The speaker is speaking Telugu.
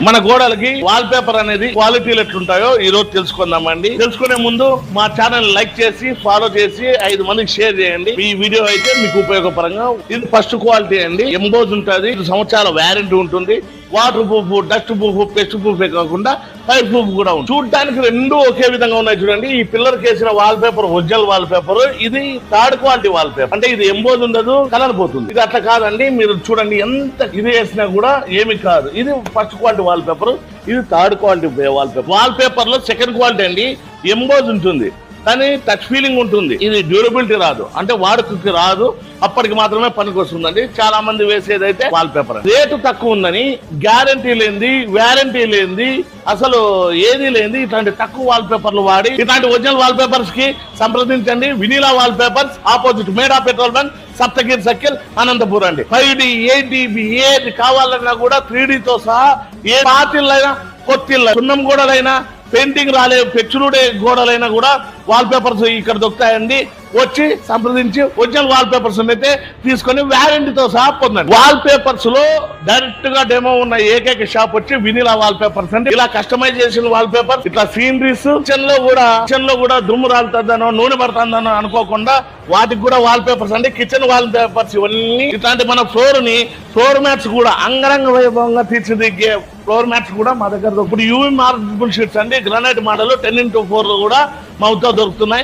మన గోడలకి వాల్ పేపర్ అనేది క్వాలిటీలు ఎట్లుంటాయో ఈ రోజు తెలుసుకుందామండి. తెలుసుకునే ముందు మా ఛానల్ లైక్ చేసి ఫాలో చేసి 5 మందికి షేర్ చేయండి. ఈ వీడియో అయితే మీకు ఉపయోగపరంగా. ఇది ఫస్ట్ క్వాలిటీ అండి. ఎంబోజ్ ఉంటుంది, 5 సంవత్సరాల వారంటీ ఉంటుంది. Waterproof, dustproof, pest ప్రూఫే కాకుండా ఫైర్ ప్రూఫ్ కూడా ఉంది. చూడడానికి 2 ఒకే విధంగా ఉన్నాయి. చూడండి, ఈ పిల్లర్ కేసిన wallpaper original wallpaper, ఇది థర్డ్ క్వాలిటీ వాల్ పేపర్. అంటే ఇది ఎంబోజ్ ఉండదు, కలర్ పోతుంది. ఇది అట్లా కాదండి. మీరు చూడండి, ఎంత ఇది వేసినా కూడా ఏమి కాదు. ఇది ఫస్ట్ క్వాలిటీ వాల్ పేపర్, ఇది third quality wall paper. Wall paper లో సెకండ్ క్వాలిటీ అండి. ఎంబోజ్ ఉంటుంది కానీ టచ్ ఫీలింగ్ ఉంటుంది. ఇది డ్యూరబిలిటీ రాదు, అంటే వాడుకకి రాదు, అప్పటికి మాత్రమే పనికి వస్తుందండి. చాలా మంది వేసేదైతే వాల్ పేపర్. రేటు తక్కువ ఉందని, గ్యారంటీ లేనిది, వారంటీ లేనిది, అసలు ఏది లేనిది ఇట్లాంటి తక్కువ వాల్ పేపర్లు వాడి ఇట్లాంటి ఒరిజినల్ వాల్ పేపర్స్ కి సంప్రదించండి. వినీలా వాల్ పేపర్స్, ఆపోజిట్ మేడా petrol bunk, Saptagiri circle, Anantapuram అండి. 5D 8DB ఏది కావాలన్నా కూడా 3D తో సహా, ఏ పాతిళ్ళైనా కొత్తిళ్ళ సున్నం గోడలైనా, పెయింటింగ్ రాలే పెచ్చులుడే గోడలైనా కూడా వాల్ పేపర్స్ ఇక్కడ దొరుకుతాయండి. వచ్చి సంప్రదించి ఒరిజినల్ వాల్ పేపర్స్ అయితే తీసుకొని వారంటీతో సహా పొందండి. వాల్ పేపర్స్ లో డైరెక్ట్ గా డెమో ఉన్న ఏకైక షాప్ వచ్చి వినీలా వాల్ పేపర్స్ అండి. ఇలా కస్టమైజ్ చేసిన వాల్ పేపర్, ఇట్లా సీనరీస్, కిచెన్ లో కూడా దుమ్ము రాలుతుందనో నూనె పడుతుందనో అనుకోకుండా వాటికి కూడా వాల్ పేపర్స్ అండి. కిచెన్ వాల్ పేపర్స్ ఇవన్నీ ఇట్లాంటి మన ఫ్లోర్ మ్యాట్స్ కూడా అంగరంగ వైభవంగా తీర్చిదిద్దే ఫ్లోర్ మ్యాట్స్ కూడా మా దగ్గర ఇప్పుడు యూవీ మార్బుల్ షీట్స్ అండి. గ్రానైట్ మోడల్ 10x4 కూడా మా వద్ద దొరుకుతున్నాయి.